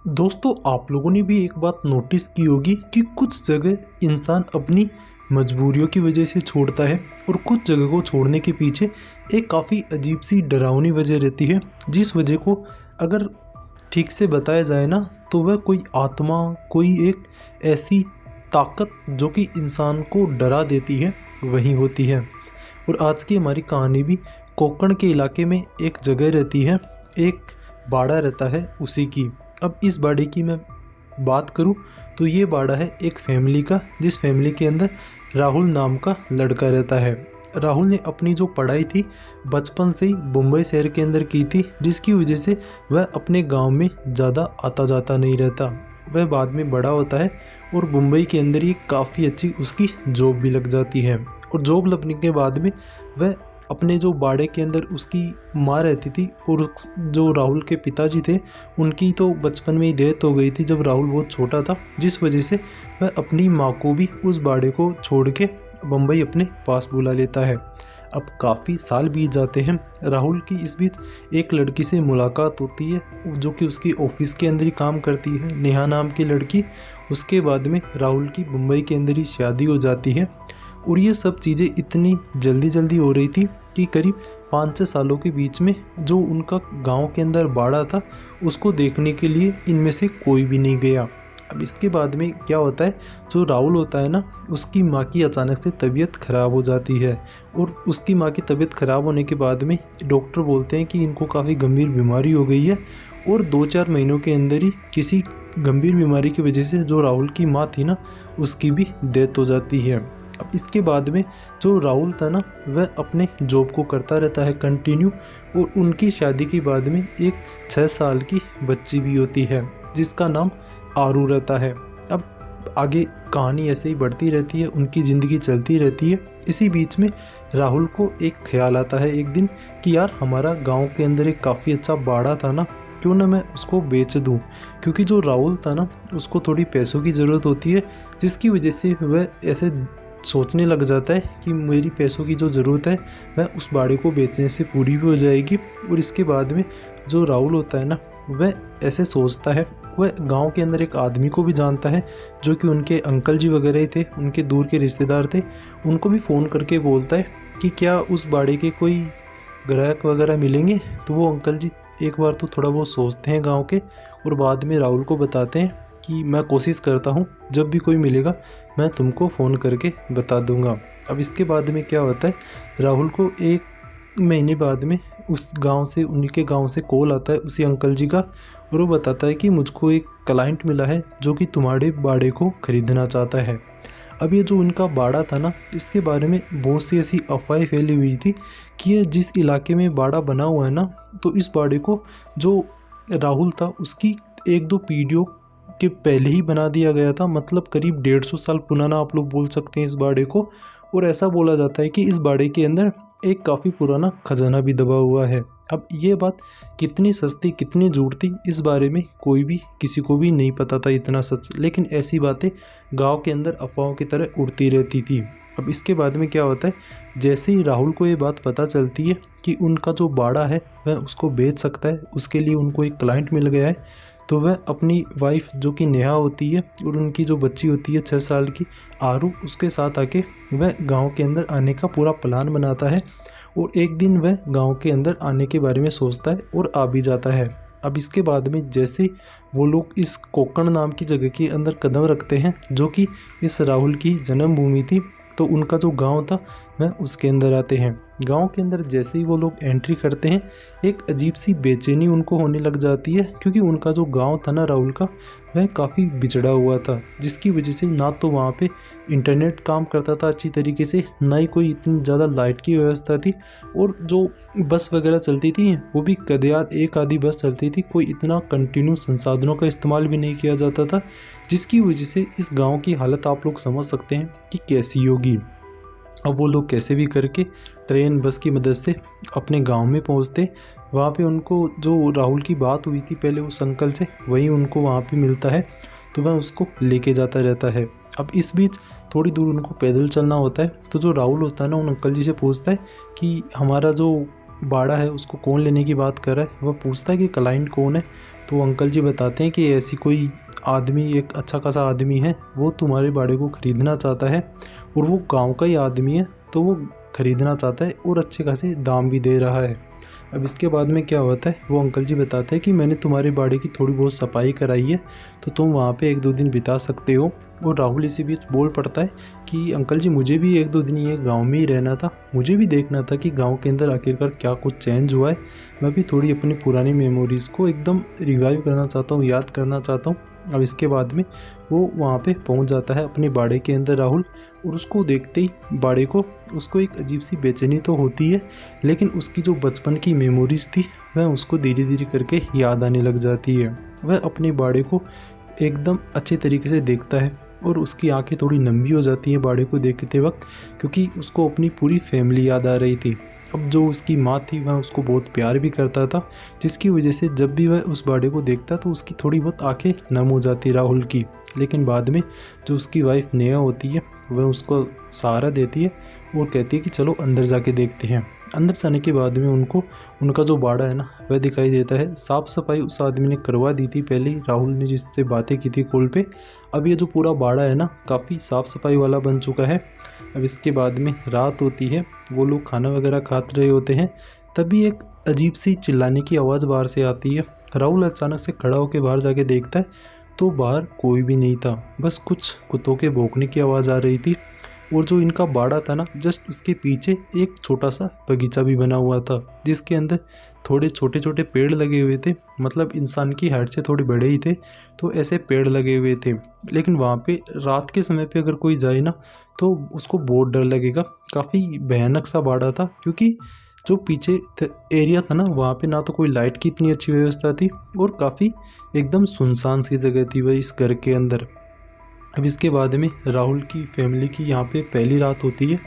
दोस्तों, आप लोगों ने भी एक बात नोटिस की होगी कि कुछ जगह इंसान अपनी मजबूरियों की वजह से छोड़ता है और कुछ जगह को छोड़ने के पीछे एक काफ़ी अजीब सी डरावनी वजह रहती है, जिस वजह को अगर ठीक से बताया जाए ना तो वह कोई आत्मा, कोई एक ऐसी ताकत जो कि इंसान को डरा देती है, वही होती है। और आज की हमारी कहानी भी कोंकण के इलाके में एक जगह रहती है, एक बाड़ा रहता है उसी की। अब इस बाड़े की मैं बात करूं तो ये बाड़ा है एक फैमिली का, जिस फैमिली के अंदर राहुल नाम का लड़का रहता है। राहुल ने अपनी जो पढ़ाई थी बचपन से ही मुंबई शहर के अंदर की थी, जिसकी वजह से वह अपने गांव में ज़्यादा आता जाता नहीं रहता। वह बाद में बड़ा होता है और मुंबई के अंदर ही काफ़ी अच्छी उसकी जॉब भी लग जाती है। और जॉब लगने के बाद में वह अपने जो बाड़े के अंदर उसकी माँ रहती थी, और जो राहुल के पिताजी थे उनकी तो बचपन में ही डेथ हो गई थी जब राहुल बहुत छोटा था, जिस वजह से वह अपनी माँ को भी उस बाड़े को छोड़ के बम्बई अपने पास बुला लेता है। अब काफ़ी साल बीत जाते हैं। राहुल की इस बीच एक लड़की से मुलाकात होती है जो कि उसकी ऑफिस के अंदर ही काम करती है, नेहा नाम की लड़की। उसके बाद में राहुल की मुंबई के अंदर ही शादी हो जाती है। और ये सब चीज़ें इतनी जल्दी जल्दी हो रही थी कि करीब 5-6 सालों के बीच में जो उनका गांव के अंदर बाड़ा था उसको देखने के लिए इनमें से कोई भी नहीं गया। अब इसके बाद में क्या होता है, जो राहुल होता है ना, उसकी माँ की अचानक से तबीयत ख़राब हो जाती है। और उसकी माँ की तबीयत ख़राब होने के बाद में डॉक्टर बोलते हैं कि इनको काफ़ी गंभीर बीमारी हो गई है, और 2-4 महीनों के अंदर ही किसी गंभीर बीमारी की वजह से जो राहुल की माँ थी ना, उसकी भी डेथ हो जाती है। अब इसके बाद में जो राहुल था ना, वह अपने जॉब को करता रहता है कंटिन्यू, और उनकी शादी के बाद में एक 6 साल की बच्ची भी होती है जिसका नाम आरू रहता है। अब आगे कहानी ऐसे ही बढ़ती रहती है, उनकी ज़िंदगी चलती रहती है। इसी बीच में राहुल को एक ख्याल आता है एक दिन कि यार, हमारा गांव के अंदर एक काफ़ी अच्छा बाड़ा था ना, क्यों ना मैं उसको बेच दूं। क्योंकि जो राहुल था ना, उसको थोड़ी पैसों की ज़रूरत होती है, जिसकी वजह से वह ऐसे सोचने लग जाता है कि मेरी पैसों की जो ज़रूरत है वह उस बाड़े को बेचने से पूरी भी हो जाएगी। और इसके बाद में जो राहुल होता है ना, वह ऐसे सोचता है, वह गांव के अंदर एक आदमी को भी जानता है जो कि उनके अंकल जी वगैरह ही थे, उनके दूर के रिश्तेदार थे। उनको भी फ़ोन करके बोलता है कि क्या उस बाड़े के कोई ग्राहक वगैरह मिलेंगे। तो वो अंकल जी एक बार तो थोड़ा बहुत सोचते हैं गांव के, और बाद में राहुल को बताते हैं कि मैं कोशिश करता हूँ, जब भी कोई मिलेगा मैं तुमको फ़ोन करके बता दूंगा। अब इसके बाद में क्या होता है, राहुल को 1 महीने बाद में उस गांव से, उनके गांव से कॉल आता है उसी अंकल जी का, और वो बताता है कि मुझको एक क्लाइंट मिला है जो कि तुम्हारे बाड़े को ख़रीदना चाहता है। अब ये जो उनका बाड़ा था ना, इसके बारे में बहुत सी ऐसी अफवाहें फैली हुई थी कि ये जिस इलाके में बाड़ा बना हुआ है ना, तो इस बाड़े को जो राहुल था उसकी 1-2 पीढ़ियों के पहले ही बना दिया गया था। मतलब करीब 150 साल पुराना आप लोग बोल सकते हैं इस बाड़े को। और ऐसा बोला जाता है कि इस बाड़े के अंदर एक काफ़ी पुराना खजाना भी दबा हुआ है। अब ये बात कितनी सस्ती कितनी झूठ थी, इस बारे में कोई भी किसी को भी नहीं पता था इतना सच, लेकिन ऐसी बातें गांव के अंदर अफवाहों की तरह उड़ती रहती थी। अब इसके बाद में क्या होता है, जैसे ही राहुल को ये बात पता चलती है कि उनका जो बाड़ा है वह उसको बेच सकता है, उसके लिए उनको एक क्लाइंट मिल गया है, तो वह अपनी वाइफ जो कि नेहा होती है और उनकी जो बच्ची होती है 6 साल की आरू, उसके साथ आके वह गांव के अंदर आने का पूरा प्लान बनाता है। और एक दिन वह गांव के अंदर आने के बारे में सोचता है और आ भी जाता है। अब इसके बाद में जैसे वो लोग इस कोंकण नाम की जगह के अंदर कदम रखते हैं जो कि इस राहुल की जन्मभूमि थी, तो उनका जो गांव था वह उसके अंदर आते हैं। गांव के अंदर जैसे ही वो लोग एंट्री करते हैं, एक अजीब सी बेचैनी उनको होने लग जाती है, क्योंकि उनका जो गांव था ना राहुल का, वह काफ़ी बिछड़ा हुआ था, जिसकी वजह से ना तो वहाँ पे इंटरनेट काम करता था अच्छी तरीके से, ना ही कोई इतनी ज़्यादा लाइट की व्यवस्था थी। और जो बस वगैरह चलती थी वो भी कदयात एक आधी बस चलती थी, कोई इतना कंटिन्यू संसाधनों का इस्तेमाल भी नहीं किया जाता था, जिसकी वजह से इस गांव की हालत आप लोग समझ सकते हैं कि कैसी होगी। अब वो लोग कैसे भी करके ट्रेन बस की मदद से अपने गांव में पहुंचते। वहाँ पे उनको जो राहुल की बात हुई थी पहले उस अंकल से, वही उनको वहाँ पे मिलता है, तो वह उसको लेके जाता रहता है। अब इस बीच थोड़ी दूर उनको पैदल चलना होता है, तो जो राहुल होता है ना, उन अंकल जी से पूछता है कि हमारा जो बाड़ा है उसको कौन लेने की बात कर रहा है, वह पूछता है कि क्लाइंट कौन है। तो अंकल जी बताते हैं कि ऐसी कोई आदमी, एक अच्छा खासा आदमी है, वो तुम्हारे बाड़े को ख़रीदना चाहता है और वो गांव का ही आदमी है, तो वो ख़रीदना चाहता है और अच्छे खासे दाम भी दे रहा है। अब इसके बाद में क्या होता है, वो अंकल जी बताते हैं कि मैंने तुम्हारे बाड़े की थोड़ी बहुत सफाई कराई है, तो तुम वहाँ पे 1-2 दिन बिता सकते हो। और राहुल इसी बीच बोल पड़ता है कि अंकल जी मुझे भी 1-2 दिन ये गांव में ही रहना था, मुझे भी देखना था कि गांव के अंदर आखिरकार क्या कुछ चेंज हुआ है। मैं भी थोड़ी अपनी पुरानी मेमोरीज़ को एकदम रिवाइव करना चाहता हूँ, याद करना चाहता हूँ। अब इसके बाद में वो वहाँ पे पहुँच जाता है अपने बाड़े के अंदर राहुल, और उसको देखते ही बाड़े को उसको एक अजीब सी बेचैनी तो होती है, लेकिन उसकी जो बचपन की मेमोरीज़ थी वह उसको धीरे धीरे करके याद आने लग जाती है। वह अपने बाड़े को एकदम अच्छे तरीके से देखता है और उसकी आंखें थोड़ी नम हो जाती हैं बाड़े को देखते वक्त, क्योंकि उसको अपनी पूरी फैमिली याद आ रही थी। अब जो उसकी माँ थी वह उसको बहुत प्यार भी करता था, जिसकी वजह से जब भी वह उस बाड़े को देखता तो उसकी थोड़ी बहुत आंखें नम हो जाती राहुल की। लेकिन बाद में जो उसकी वाइफ नेहा होती है वह उसको सहारा देती है और कहती है कि चलो अंदर जाके देखते हैं। अंदर जाने के बाद में उनको उनका जो बाड़ा है ना वह दिखाई देता है। साफ़ सफाई उस आदमी ने करवा दी थी पहले ही, राहुल ने जिससे बातें की थी कॉल पे। अब ये जो पूरा बाड़ा है ना काफ़ी साफ़ सफाई वाला बन चुका है। अब इसके बाद में रात होती है, वो लोग खाना वगैरह खा रहे होते हैं, तभी एक अजीब सी चिल्लाने की आवाज़ बाहर से आती है। राहुल अचानक से खड़ा होकर बाहर जाके देखता है तो बाहर कोई भी नहीं था, बस कुछ कुत्तों के भौंकने की आवाज़ आ रही थी। और जो इनका बाड़ा था ना जस्ट उसके पीछे एक छोटा सा बगीचा भी बना हुआ था, जिसके अंदर थोड़े छोटे छोटे पेड़ लगे हुए थे, मतलब इंसान की हाइट से थोड़े बड़े ही थे, तो ऐसे पेड़ लगे हुए थे। लेकिन वहाँ पे रात के समय पे अगर कोई जाए ना तो उसको बहुत डर लगेगा। काफ़ी भयानक सा बाड़ा था, क्योंकि जो पीछे एरिया था ना वहाँ पे ना तो कोई लाइट की इतनी अच्छी व्यवस्था थी और काफ़ी एकदम सुनसान सी जगह थी वह इस घर के अंदर। अब इसके बाद में राहुल की फैमिली की यहाँ पे पहली रात होती है।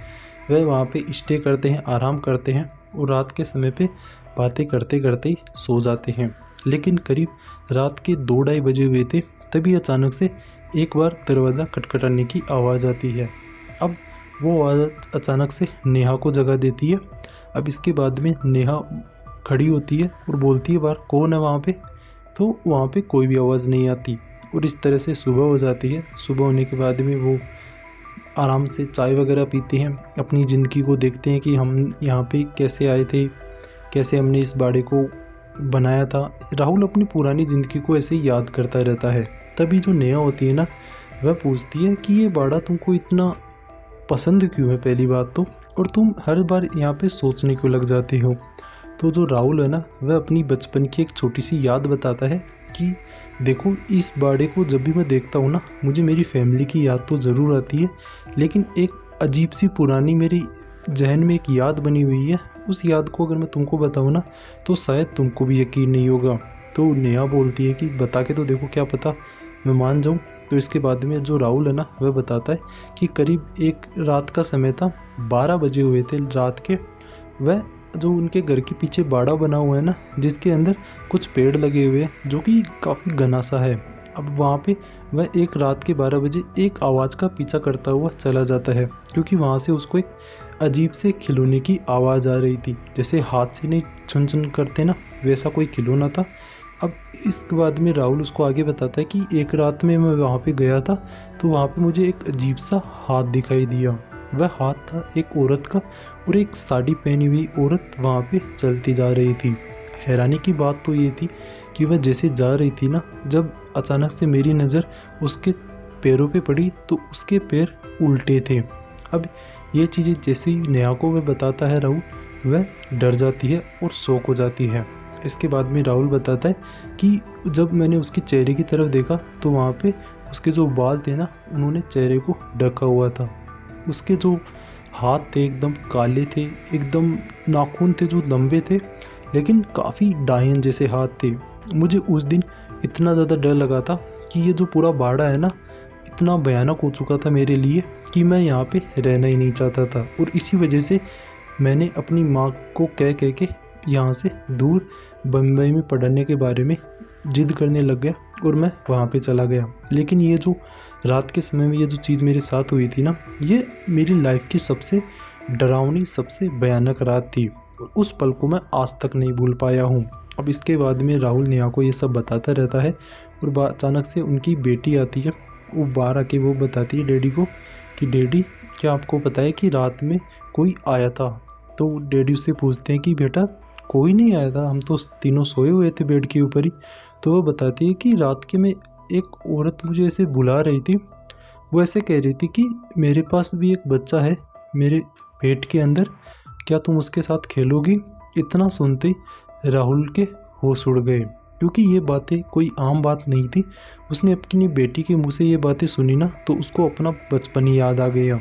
वह वहाँ पे स्टे करते हैं, आराम करते हैं और रात के समय पे बातें करते करते ही सो जाते हैं। लेकिन करीब रात के 2-2:30 बजे हुए थे, तभी अचानक से एक बार दरवाज़ा खटखटाने की आवाज़ आती है। अब वो आवाज़ अचानक से नेहा को जगा देती है। अब इसके बाद में नेहा खड़ी होती है और बोलती है बाहर कौन है वहाँ पे, तो वहाँ पे कोई भी आवाज़ नहीं आती। और इस तरह से सुबह हो जाती है। सुबह होने के बाद में वो आराम से चाय वगैरह पीते हैं, अपनी ज़िंदगी को देखते हैं कि हम यहाँ पे कैसे आए थे, कैसे हमने इस बाड़े को बनाया था। राहुल अपनी पुरानी ज़िंदगी को ऐसे ही याद करता रहता है। तभी जो नेहा होती है ना वह पूछती है कि ये बाड़ा तुमको इतना पसंद क्यों है पहली बात तो, और तुम हर बार यहाँ पे सोचने क्यों लग जाते हो। तो जो राहुल है ना वह अपनी बचपन की एक छोटी सी याद बताता है कि देखो इस बाड़े को जब भी मैं देखता हूँ ना मुझे मेरी फैमिली की याद तो ज़रूर आती है, लेकिन एक अजीब सी पुरानी मेरी जहन में एक याद बनी हुई है। उस याद को अगर मैं तुमको बताऊँ ना तो शायद तुमको भी यकीन नहीं होगा। तो नेहा बोलती है कि बता के तो देखो, क्या पता मैं मान जाऊँ। तो इसके बाद में जो राहुल है ना वह बताता है कि करीब एक रात का समय था, 12 बजे हुए थे रात के। वह जो उनके घर के पीछे बाड़ा बना हुआ है ना जिसके अंदर कुछ पेड़ लगे हुए हैं जो कि काफ़ी घना सा है। अब वहाँ पे वह एक रात के 12 बजे एक आवाज़ का पीछा करता हुआ चला जाता है, क्योंकि वहाँ से उसको एक अजीब से खिलौने की आवाज़ आ रही थी, जैसे हाथ से नहीं छन छन करते ना वैसा कोई खिलौना था। अब इसके बाद में राहुल उसको आगे बताता है कि एक रात में मैं वहाँ पे गया था तो वहाँ पे मुझे एक अजीब सा हाथ दिखाई दिया। वह हाथ था एक औरत का और एक साड़ी पहनी हुई औरत वहाँ पे चलती जा रही थी। हैरानी की बात तो ये थी कि वह जैसे जा रही थी ना, जब अचानक से मेरी नज़र उसके पैरों पे पड़ी तो उसके पैर उल्टे थे। अब ये चीज़ें जैसे ही नेहा को वह बताता है राहुल, वह डर जाती है और शॉक हो जाती है। इसके बाद में राहुल बताता है कि जब मैंने उसके चेहरे की तरफ देखा तो वहाँ पे उसके जो बाल थे ना उन्होंने चेहरे को ढका हुआ था। उसके जो हाथ थे एकदम काले थे, एकदम नाखून थे जो लंबे थे, लेकिन काफ़ी डायन जैसे हाथ थे। मुझे उस दिन इतना ज़्यादा डर लगा था कि ये जो पूरा बाड़ा है ना इतना भयानक हो चुका था मेरे लिए कि मैं यहाँ पे रहना ही नहीं चाहता था। और इसी वजह से मैंने अपनी माँ को कह के यहाँ से दूर बम्बई में पढ़ने के बारे में जिद करने लग गया और मैं वहाँ पे चला गया। लेकिन ये जो रात के समय में ये जो चीज़ मेरे साथ हुई थी ना, ये मेरी लाइफ की सबसे डरावनी, सबसे भयानक रात थी। और उस पल को मैं आज तक नहीं भूल पाया हूँ। अब इसके बाद में राहुल नेहा को ये सब बताता रहता है और अचानक से उनकी बेटी आती है। वो बाहर आके वो बताती है डैडी को कि डैडी, क्या आपको पता है कि रात में कोई आया था? तो डैडी उससे पूछते हैं कि बेटा कोई नहीं आया था, हम तो तीनों सोए हुए थे बेड के ऊपर ही। तो वो बताती है कि रात के में एक औरत मुझे ऐसे बुला रही थी, वो ऐसे कह रही थी कि मेरे पास भी एक बच्चा है मेरे पेट के अंदर, क्या तुम उसके साथ खेलोगी? इतना सुनते ही राहुल के होश उड़ गए, क्योंकि ये बातें कोई आम बात नहीं थी। उसने अपनी बेटी के मुंह से ये बातें सुनी ना, तो उसको अपना बचपन ही याद आ गया।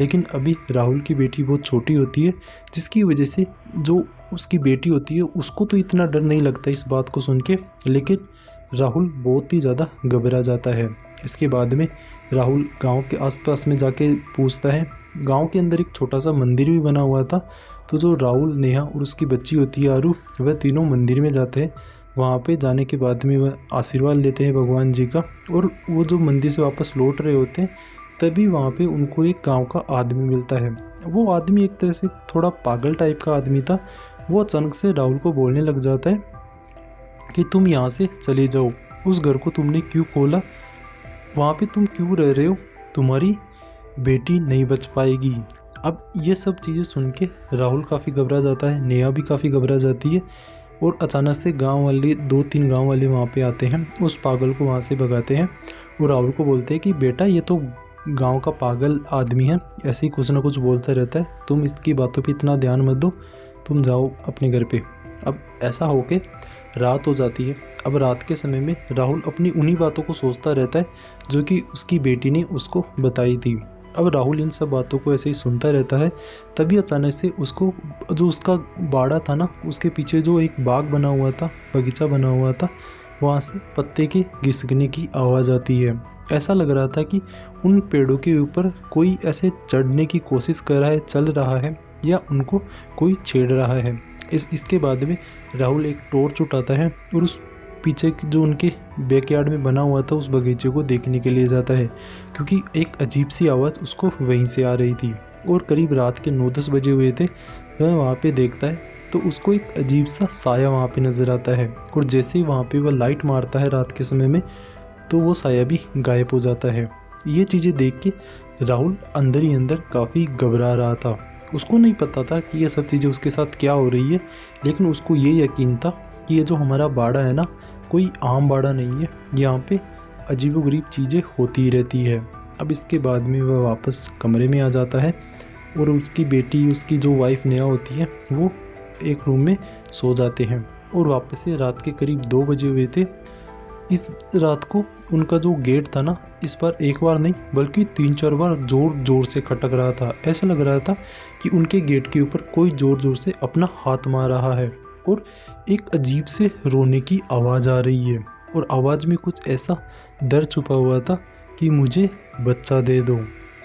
लेकिन अभी राहुल की बेटी बहुत छोटी होती है, जिसकी वजह से जो उसकी बेटी होती है उसको तो इतना डर नहीं लगता इस बात को सुन के, लेकिन राहुल बहुत ही ज़्यादा घबरा जाता है। इसके बाद में राहुल गांव के आसपास में जाके पूछता है। गांव के अंदर एक छोटा सा मंदिर भी बना हुआ था। तो जो राहुल, नेहा और उसकी बच्ची होती है आरू, वह तीनों मंदिर में जाते हैं। वहाँ पे जाने के बाद में वह आशीर्वाद लेते हैं भगवान जी का, और वो जो मंदिर से वापस लौट रहे होते हैं तभी वहाँ पे उनको एक गांव का आदमी मिलता है। वो आदमी एक तरह से थोड़ा पागल टाइप का आदमी था। वो अचानक से राहुल को बोलने लग जाता है कि तुम यहाँ से चले जाओ, उस घर को तुमने क्यों खोला, वहाँ पे तुम क्यों रह रहे हो, तुम्हारी बेटी नहीं बच पाएगी। अब ये सब चीज़ें सुन के राहुल काफ़ी घबरा जाता है, नेहा भी काफ़ी घबरा जाती है। और अचानक से गांव वाले 2-3 गांव वाले वहाँ पे आते हैं, उस पागल को वहाँ से भगाते हैं और राहुल को बोलते हैं कि बेटा ये तो गांव का पागल आदमी है, ऐसे ही कुछ ना कुछ बोलता रहता है, तुम इसकी बातों पे इतना ध्यान मत दो, तुम जाओ अपने घर पे। अब ऐसा होके रात हो जाती है। अब रात के समय में राहुल अपनी उन्हीं बातों को सोचता रहता है जो कि उसकी बेटी ने उसको बताई थी। अब राहुल इन सब बातों को ऐसे ही सुनता रहता है। तभी अचानक से उसको जो उसका बाड़ा था ना, उसके पीछे जो एक बाग बना हुआ था, बगीचा बना हुआ था, वहाँ से पत्ते के घिसकने की आवाज़ आती है। ऐसा लग रहा था कि उन पेड़ों के ऊपर कोई ऐसे चढ़ने की कोशिश कर रहा है, चल रहा है, या उनको कोई छेड़ रहा है। इसके बाद में राहुल एक टॉर्च उठाता है और उस पीछे जो उनके बैकयार्ड में बना हुआ था उस बगीचे को देखने के लिए जाता है, क्योंकि एक अजीब सी आवाज़ उसको वहीं से आ रही थी। और करीब रात के 9-10 बजे हुए थे। वह वहाँ पे देखता है तो उसको एक अजीब सा साया वहाँ पे नज़र आता है, और जैसे ही वहाँ पे वह लाइट मारता है रात के समय में, तो वो साया भी गायब हो जाता है। ये चीज़ें देख के राहुल अंदर ही अंदर काफ़ी घबरा रहा था। उसको नहीं पता था कि ये सब चीज़ें उसके साथ क्या हो रही है, लेकिन उसको ये यकीन था कि ये जो हमारा बाड़ा है ना, कोई आम बाड़ा नहीं है, यहाँ पे अजीबोगरीब चीज़ें होती रहती है। अब इसके बाद में वह वापस कमरे में आ जाता है और उसकी बेटी, उसकी जो वाइफ नेहा होती है, वो एक रूम में सो जाते हैं। और वापस से रात के करीब 2 बजे हुए थे। इस रात को उनका जो गेट था ना, इस बार एक बार नहीं बल्कि 3-4 बार ज़ोर ज़ोर से खटक रहा था। ऐसा लग रहा था कि उनके गेट के ऊपर कोई ज़ोर ज़ोर से अपना हाथ मार रहा है, और एक अजीब से रोने की आवाज़ आ रही है, और आवाज़ में कुछ ऐसा डर छुपा हुआ था कि मुझे बच्चा दे दो।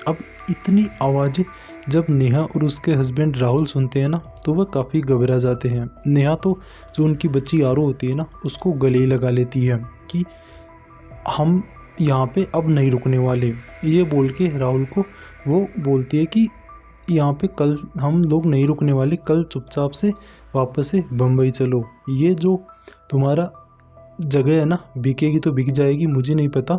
अब इतनी आवाज़ें जब नेहा और उसके हस्बैंड राहुल सुनते हैं ना, तो वह काफ़ी घबरा जाते हैं। नेहा तो जो उनकी बच्ची आरू होती है ना, उसको गले लगा लेती है कि हम यहाँ पे अब नहीं रुकने वाले। ये बोल के राहुल को वो बोलती है कि यहाँ पे कल हम लोग नहीं रुकने वाले, कल चुपचाप से वापस से बम्बई चलो। ये जो तुम्हारा जगह है ना, बिकेगी तो बिक जाएगी, मुझे नहीं पता,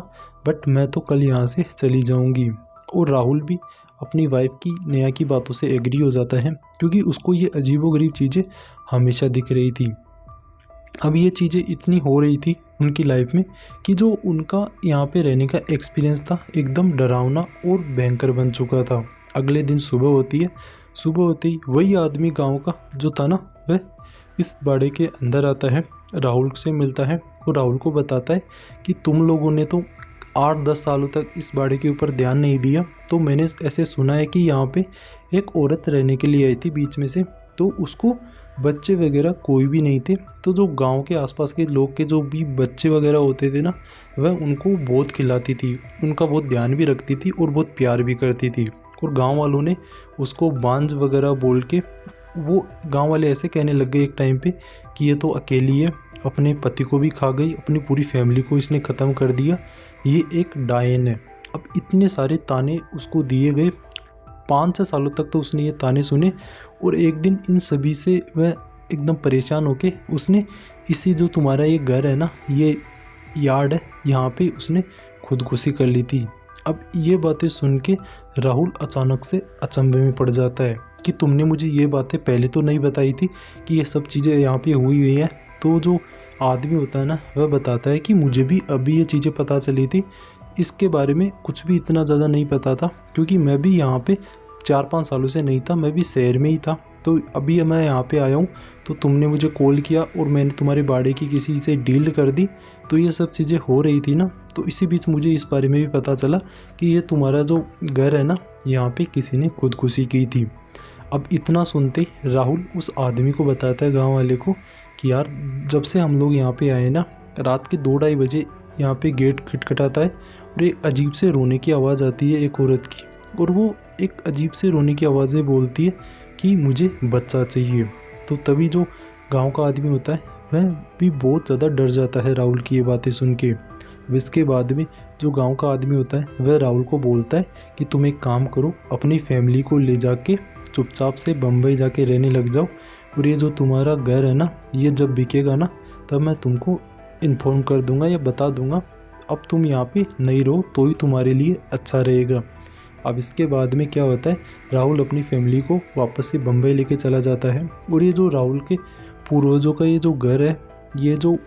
बट मैं तो कल यहाँ से चली जाऊँगी। और राहुल भी अपनी वाइफ की, नेहा की बातों से एग्री हो जाता है, क्योंकि उसको ये अजीबोगरीब चीज़ें हमेशा दिख रही थी। अब ये चीज़ें इतनी हो रही थी उनकी लाइफ में कि जो उनका यहाँ पे रहने का एक्सपीरियंस था, एकदम डरावना और भयंकर बन चुका था। अगले दिन सुबह होती है। सुबह होते ही वही आदमी गांव का जो था ना, वह इस बाड़े के अंदर आता है, राहुल से मिलता है और राहुल को बताता है कि तुम लोगों ने तो 8-10 सालों तक इस बाड़े के ऊपर ध्यान नहीं दिया, तो मैंने ऐसे सुना है कि यहाँ पे एक औरत रहने के लिए आई थी बीच में से, तो उसको बच्चे वगैरह कोई भी नहीं थे। तो जो गांव के आसपास के लोग के जो भी बच्चे वगैरह होते थे ना, वह उनको बहुत खिलाती थी, उनका बहुत ध्यान भी रखती थी और बहुत प्यार भी करती थी। और गांव वालों ने उसको बांझ वगैरह बोल के, वो गांव वाले ऐसे कहने लग गए एक टाइम पे कि ये तो अकेली है, अपने पति को भी खा गई, अपनी पूरी फैमिली को इसने ख़त्म कर दिया, ये एक डायन है। अब इतने सारे ताने उसको दिए गए। 5-6 सालों तक तो उसने ये ताने सुने और एक दिन इन सभी से वह एकदम परेशान होके उसने इसी जो तुम्हारा ये घर है ना, ये यार्ड है, यहाँ पे उसने खुदकुशी कर ली थी। अब ये बातें सुन के राहुल अचानक से अचंभे में पड़ जाता है कि तुमने मुझे ये बातें पहले तो नहीं बताई थी कि ये सब चीज़ें यहाँ पे हुई है। तो जो आदमी होता है ना, वह बताता है कि मुझे भी अभी ये चीज़ें पता चली थी, इसके बारे में कुछ भी इतना ज़्यादा नहीं पता था क्योंकि मैं भी यहाँ पे 4-5 सालों से नहीं था, मैं भी शहर में ही था। तो अभी मैं यहाँ पे आया हूँ, तो तुमने मुझे कॉल किया और मैंने तुम्हारे बाड़े की किसी से डील कर दी, तो ये सब चीज़ें हो रही थी ना। तो इसी बीच मुझे इस बारे में भी पता चला कि ये तुम्हारा जो घर है ना, यहाँ पे किसी ने खुदकुशी की थी। अब इतना सुनते राहुल उस आदमी को बताता है, गाँव वाले को, कि यार जब से हम लोग यहाँ पे आए ना, रात के 2-2:30 बजे यहाँ पे गेट खटखटाता है और एक अजीब से रोने की आवाज़ आती है एक औरत की, और वो एक अजीब से रोने की आवाज़ें बोलती है कि मुझे बच्चा चाहिए। तो तभी जो गांव का आदमी होता है वह भी बहुत ज़्यादा डर जाता है राहुल की ये बातें सुन के। अब इसके बाद में जो गांव का आदमी होता है वह राहुल को बोलता है कि तुम एक काम करो, अपनी फैमिली को ले जाके चुपचाप से बम्बई जाके रहने लग जाओ, और ये जो तुम्हारा घर है ना, ये जब बिकेगा ना तब मैं तुमको इन्फॉर्म कर दूंगा या बता दूंगा। अब तुम यहाँ पे नहीं रहो तो ही तुम्हारे लिए अच्छा रहेगा। अब इसके बाद में क्या होता है, राहुल अपनी फैमिली को वापस से बम्बई लेके चला जाता है, और ये जो राहुल के पूर्वजों का ये जो घर है, ये जो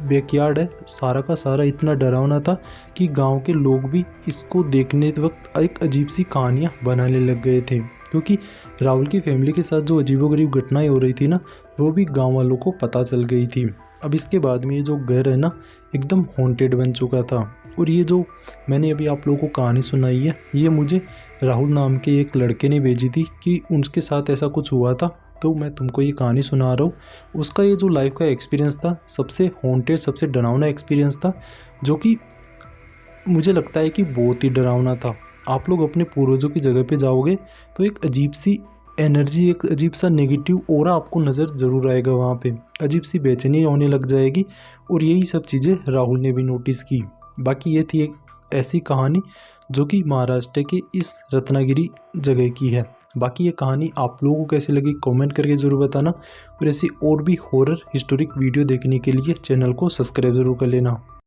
बैकयार्ड है, सारा का सारा इतना डरावना था कि गांव के लोग भी इसको देखने वक्त एक अजीब सी कहानियाँ बनाने लग गए थे, क्योंकि राहुल की फैमिली के साथ जो अजीबोगरीब घटनाएं हो रही थी ना, वो भी गांव वालों को पता चल गई थी। अब इसके बाद में ये जो घर है ना, एकदम हॉन्टेड बन चुका था। और ये जो मैंने अभी आप लोगों को कहानी सुनाई है, ये मुझे राहुल नाम के एक लड़के ने भेजी थी कि उनके साथ ऐसा कुछ हुआ था, तो मैं तुमको ये कहानी सुना रहा हूँ। उसका ये जो लाइफ का एक्सपीरियंस था, सबसे हॉन्टेड, सबसे डरावना एक्सपीरियंस था, जो कि मुझे लगता है कि बहुत ही डरावना था। आप लोग अपने पूर्वजों की जगह पे जाओगे तो एक अजीब सी एनर्जी, एक अजीब सा नेगेटिव ऑरा आपको नज़र ज़रूर आएगा वहाँ पे, अजीब सी बेचैनी होने लग जाएगी। और यही सब चीज़ें राहुल ने भी नोटिस की। बाकी ये थी एक ऐसी कहानी जो कि महाराष्ट्र के इस रत्नागिरी जगह की है। बाकी ये कहानी आप लोगों को कैसी लगी कमेंट करके ज़रूर बताना, और ऐसी और भी हॉरर हिस्टोरिक वीडियो देखने के लिए चैनल को सब्सक्राइब ज़रूर कर लेना।